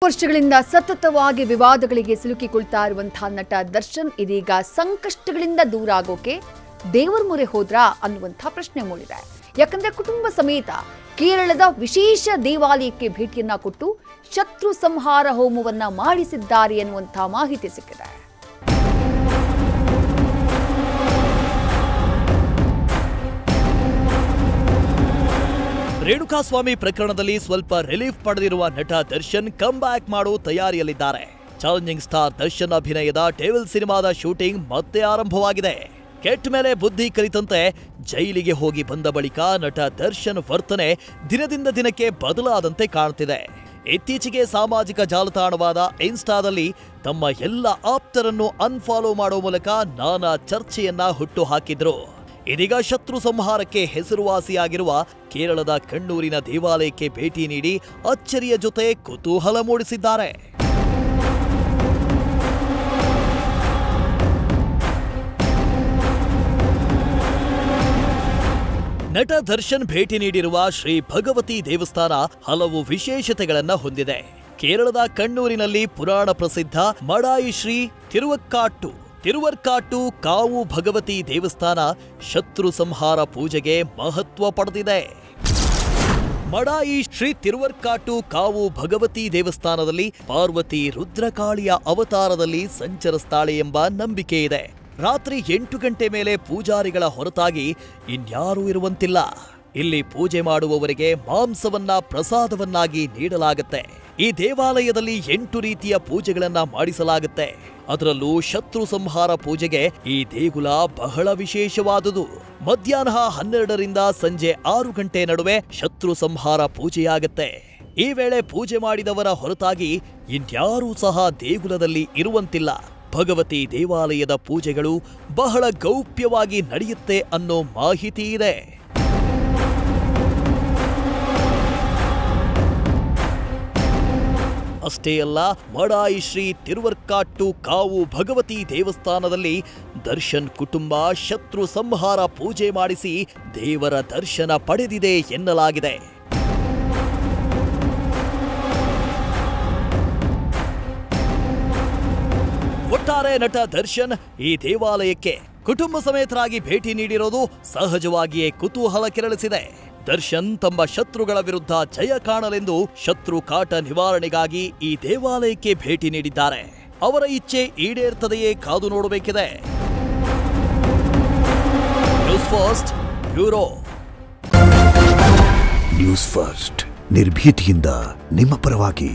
ವರ್ಷಗಳಿಂದ ಸತತವಾಗಿ ವಿವಾದಗಳಿಗೆ ಸಿಲುಕಿಕೊಳ್ತಾ ಇರುವಂತಹ ನಟ ದರ್ಶನ್ ಇದೀಗ ಸಂಕಷ್ಟಗಳಿಂದ ದೂರ ಆಗೋಕೆ ದೇವರ ಮೊರೆ ಹೋದ್ರಾ ಅನ್ನುವಂಥ ಪ್ರಶ್ನೆ ಮೂಡಿದೆ. ಯಾಕಂದ್ರೆ ಕುಟುಂಬ ಸಮೇತ ಕೇರಳದ ವಿಶೇಷ ದೇವಾಲಯಕ್ಕೆ ಭೇಟಿಯನ್ನ ಕೊಟ್ಟು ಶತ್ರು ಸಂಹಾರ ಹೋಮವನ್ನ ಮಾಡಿಸಿದ್ದಾರೆ ಅನ್ನುವಂಥ ಮಾಹಿತಿ ಸಿಕ್ಕಿದೆ. ರೇಣುಕಾಸ್ವಾಮಿ ಪ್ರಕರಣದಲ್ಲಿ ಸ್ವಲ್ಪ ರಿಲೀಫ್ ಪಡೆದಿರುವ ನಟ ದರ್ಶನ್ ಕಮ್ ಬ್ಯಾಕ್ ಮಾಡೋ ತಯಾರಿಯಲ್ಲಿದ್ದಾರೆ. ಚಾಲೆಂಜಿಂಗ್ ಸ್ಟಾರ್ ದರ್ಶನ್ ಅಭಿನಯದ ಡೆವಿಲ್ ಸಿನಿಮಾದ ಶೂಟಿಂಗ್ ಮತ್ತೆ ಆರಂಭವಾಗಿದೆ. ಕೆಟ್ಟ ಮೇಲೆ ಬುದ್ಧಿ ಕಲಿತಂತೆ ಜೈಲಿಗೆ ಹೋಗಿ ಬಂದ ಬಳಿಕ ನಟ ದರ್ಶನ್ ವರ್ತನೆ ದಿನದಿಂದ ದಿನಕ್ಕೆ ಬದಲಾದಂತೆ ಕಾಣುತ್ತಿದೆ. ಇತ್ತೀಚೆಗೆ ಸಾಮಾಜಿಕ ಜಾಲತಾಣವಾದ ಇನ್ಸ್ಟಾದಲ್ಲಿ ತಮ್ಮ ಎಲ್ಲ ಆಪ್ತರನ್ನು ಅನ್ಫಾಲೋ ಮಾಡೋ ಮೂಲಕ ನಾನಾ ಚರ್ಚೆಯನ್ನ ಹುಟ್ಟು ಹಾಕಿದ್ರು. ಇದೀಗ ಶತ್ರು ಸಂಹಾರಕ್ಕೆ ಹೆಸರುವಾಸಿಯಾಗಿರುವ ಕೇರಳದ ಕಣ್ಣೂರಿನ ದೇವಾಲಯಕ್ಕೆ ಭೇಟಿ ನೀಡಿ ಅಚ್ಚರಿಯ ಜೊತೆ ಕುತೂಹಲ ಮೂಡಿಸಿದ್ದಾರೆ. ನಟ ದರ್ಶನ್ ಭೇಟಿ ನೀಡಿರುವ ಶ್ರೀ ಭಗವತಿ ದೇವಸ್ಥಾನ ಹಲವು ವಿಶೇಷತೆಗಳನ್ನ ಹೊಂದಿದೆ. ಕೇರಳದ ಕಣ್ಣೂರಿನಲ್ಲಿ ಪುರಾಣ ಪ್ರಸಿದ್ಧ ಮಡಾಯಿ ಶ್ರೀ ತಿರುವರ್ಕಾಟು ಕಾವು ಭಗವತಿ ದೇವಸ್ಥಾನ ಶತ್ರು ಸಂಹಾರ ಪೂಜೆಗೆ ಮಹತ್ವ ಪಡೆದಿದೆ. ಮಡಾಯಿ ಶ್ರೀ ತಿರುವರ್ಕಾಟು ಕಾವು ಭಗವತಿ ದೇವಸ್ಥಾನದಲ್ಲಿ ಪಾರ್ವತಿ ರುದ್ರಕಾಳಿಯ ಅವತಾರದಲ್ಲಿ ಸಂಚರಿಸ್ತಾಳೆ ಎಂಬ ನಂಬಿಕೆ ಇದೆ. ರಾತ್ರಿ 8 ಗಂಟೆ ಮೇಲೆ ಪೂಜಾರಿಗಳ ಹೊರತಾಗಿ ಇನ್ಯಾರೂ ಇರುವಂತಿಲ್ಲ. ಇಲ್ಲಿ ಪೂಜೆ ಮಾಡುವವರಿಗೆ ಮಾಂಸವನ್ನ ಪ್ರಸಾದವನ್ನಾಗಿ ನೀಡಲಾಗುತ್ತೆ. ಈ ದೇವಾಲಯದಲ್ಲಿ 8 ರೀತಿಯ ಪೂಜೆಗಳನ್ನ ಮಾಡಿಸಲಾಗುತ್ತೆ. ಅದರಲ್ಲೂ ಶತ್ರು ಸಂಹಾರ ಪೂಜೆಗೆ ಈ ದೇಗುಲ ಬಹಳ ವಿಶೇಷವಾದುದು. ಮಧ್ಯಾಹ್ನ 12ರಿಂದ ಸಂಜೆ 6 ಗಂಟೆ ನಡುವೆ ಶತ್ರು ಸಂಹಾರ ಪೂಜೆಯಾಗುತ್ತೆ. ಈ ವೇಳೆ ಪೂಜೆ ಮಾಡಿದವರ ಹೊರತಾಗಿ ಇನ್ಯಾರೂ ಸಹ ದೇಗುಲದಲ್ಲಿ ಇರುವಂತಿಲ್ಲ. ಭಗವತಿ ದೇವಾಲಯದ ಪೂಜೆಗಳು ಬಹಳ ಗೌಪ್ಯವಾಗಿ ನಡೆಯುತ್ತೆ ಅನ್ನೋ ಮಾಹಿತಿ ಇದೆ. ಅಷ್ಟೇ ಅಲ್ಲ, ಮಡಾಯಿ ಶ್ರೀ ತಿರುವರ್ಕಾಟು ಕಾವು ಭಗವತಿ ದೇವಸ್ಥಾನದಲ್ಲಿ ದರ್ಶನ್ ಕುಟುಂಬ ಶತ್ರು ಸಂಹಾರ ಪೂಜೆ ಮಾಡಿಸಿ ದೇವರ ದರ್ಶನ ಪಡೆದಿದೆ ಎನ್ನಲಾಗಿದೆ. ಒಟ್ಟಾರೆ ನಟ ದರ್ಶನ್ ಈ ದೇವಾಲಯಕ್ಕೆ ಕುಟುಂಬ ಸಮೇತರಾಗಿ ಭೇಟಿ ನೀಡಿರೋದು ಸಹಜವಾಗಿಯೇ ಕುತೂಹಲ ಕೆರಳಿಸಿದೆ. ದರ್ಶನ್ ತಮ್ಮ ಶತ್ರುಗಳ ವಿರುದ್ಧ ಜಯ ಕಾಣಲೆಂದು ಶತ್ರು ಕಾಟ ನಿವಾರಣೆಗಾಗಿ ಈ ದೇವಾಲಯಕ್ಕೆ ಭೇಟಿ ನೀಡಿದ್ದಾರೆ. ಅವರ ಇಚ್ಛೆ ಈಡೇರ್ತದೆಯೇ ಕಾದು ನೋಡಬೇಕಿದೆ. News first bureau. News first ನಿರ್ಭೀತಿಯಿಂದ ನಿಮ್ಮ ಪರವಾಗಿ.